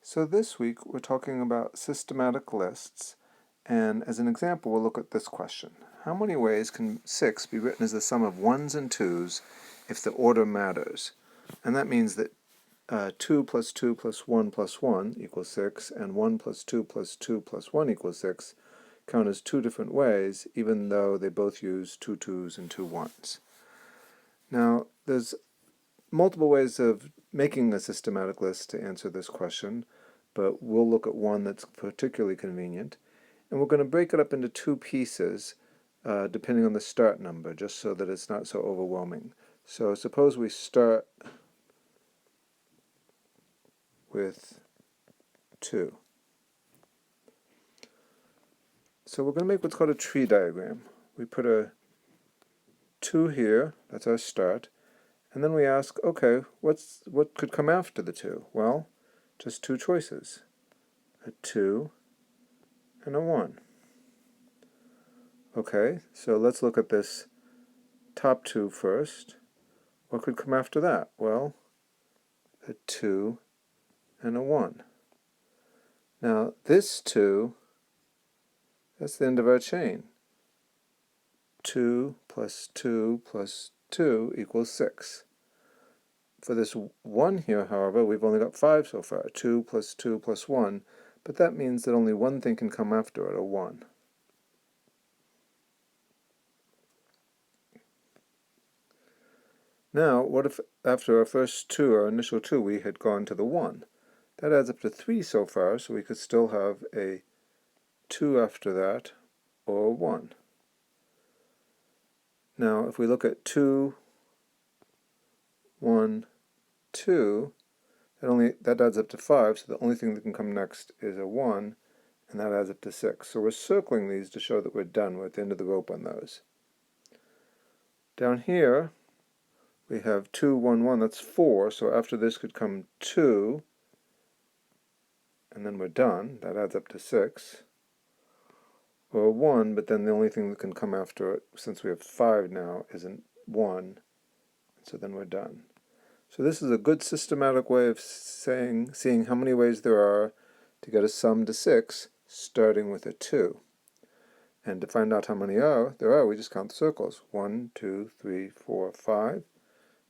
So this week we're talking about systematic lists, and as an example we'll look at this question. How many ways can 6 be written as the sum of 1s and 2s if the order matters? And that means that 2 plus 2 plus 1 plus 1 equals 6, and 1 plus 2 plus 2 plus 1 equals 6 count as two different ways, even though they both use two 2's and two 1's. Now, there's multiple ways of making a systematic list to answer this question, but we'll look at one that's particularly convenient. And we're going to break it up into two pieces depending on the start number, just so that it's not so overwhelming. So suppose we start with 2. So we're going to make what's called a tree diagram. We put a 2 here, that's our start, and then we ask, okay, what could come after the 2? Well, just two choices, a 2 and a 1. Okay, so let's look at this top 2 first. What could come after that? Well, a 2 and a 1. Now, this 2, that's the end of our chain. 2 plus 2 plus 2 equals 6. For this 1 here, however, we've only got 5 so far, 2 plus 2 plus 1, but that means that only one thing can come after it, a 1. Now, what if after our first 2, our initial 2, we had gone to the 1? That adds up to 3 so far, so we could still have a 2 after that, or a 1. Now, if we look at 2, 1, 2, that adds up to 5, so the only thing that can come next is a 1, and that adds up to 6. So we're circling these to show that we're done. We're at the end of the rope on those. Down here, we have 2, 1, 1, that's 4, so after this could come 2, and then we're done. That adds up to 6. Or 1, but then the only thing that can come after it, since we have 5 now, isn't 1, so then we're done. So this is a good systematic way of seeing how many ways there are to get a sum to 6, starting with a 2. And to find out how many there are, we just count the circles. 1, 2, 3, 4, 5.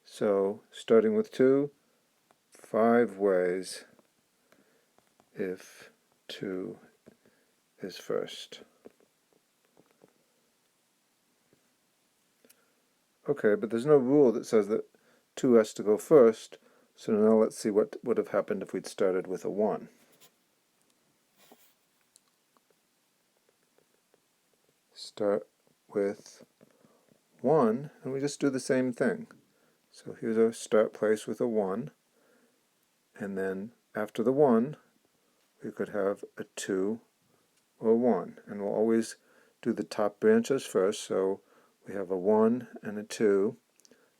So starting with 2, 5 ways if 2 is first. Okay, but there's no rule that says that 2 has to go first, so now let's see what would have happened if we'd started with a 1. Start with 1, and we just do the same thing. So here's our start place with a 1, and then after the 1, we could have a 2 or 1, and we'll always do the top branches first, so we have a 1 and a 2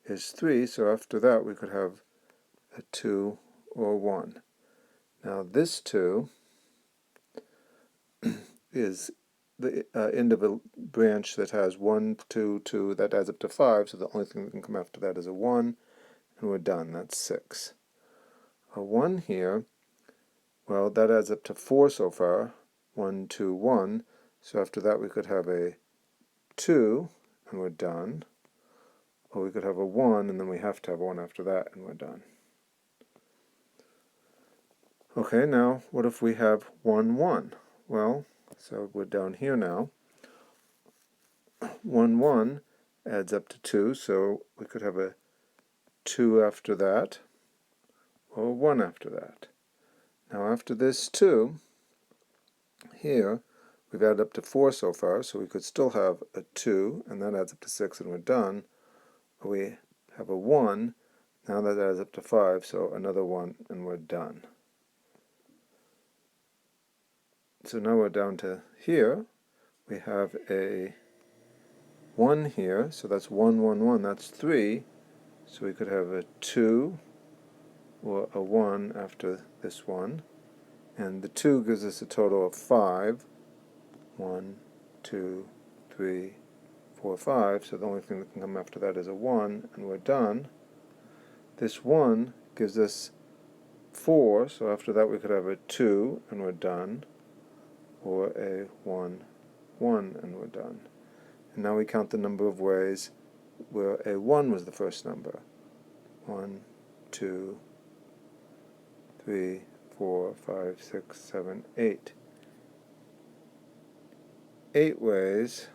is 3, so after that we could have a 2 or 1. Now this 2 is the end of a branch that has 1, 2, 2, that adds up to 5, so the only thing that can come after that is a 1, and we're done. That's 6. A 1 here, well, that adds up to 4 so far, 1, 2, 1, so after that we could have a 2, and we're done. Or we could have a 1, and then we have to have 1 after that, and we're done. Okay, now what if we have 1, 1? Well, so we're down here now. 1, 1 adds up to 2, so we could have a 2 after that, or 1 after that. Now after this 2, here, we've added up to 4 so far, so we could still have a 2, and that adds up to 6, and we're done. Or we have a 1, now that adds up to 5, so another 1, and we're done. So now we're down to here. We have a 1 here, so that's 1, 1, 1, that's 3. So we could have a 2 or a 1 after this 1. And the 2 gives us a total of 5. 1, 2, 3, 4, 5. So the only thing that can come after that is a 1, and we're done. This 1 gives us 4, so after that we could have a 2 and we're done, or a 1, 1 and we're done. And now we count the number of ways where a 1 was the first number. 1, 2, 3, 4, 5, 6, 7, 8. 8 ways,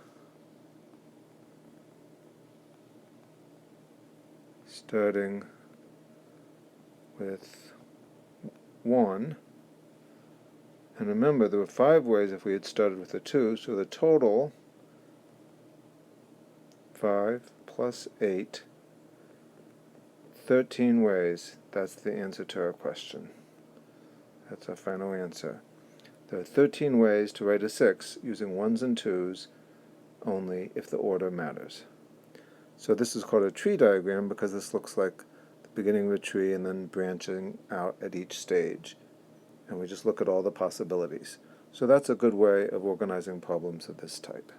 starting with 1. And remember, there were 5 ways if we had started with a 2, so the total, 5 plus 8, 13 ways. That's the answer to our question. That's our final answer. There are 13 ways to write a 6 using 1s and 2s only if the order matters. So this is called a tree diagram because this looks like the beginning of a tree and then branching out at each stage. And we just look at all the possibilities. So that's a good way of organizing problems of this type.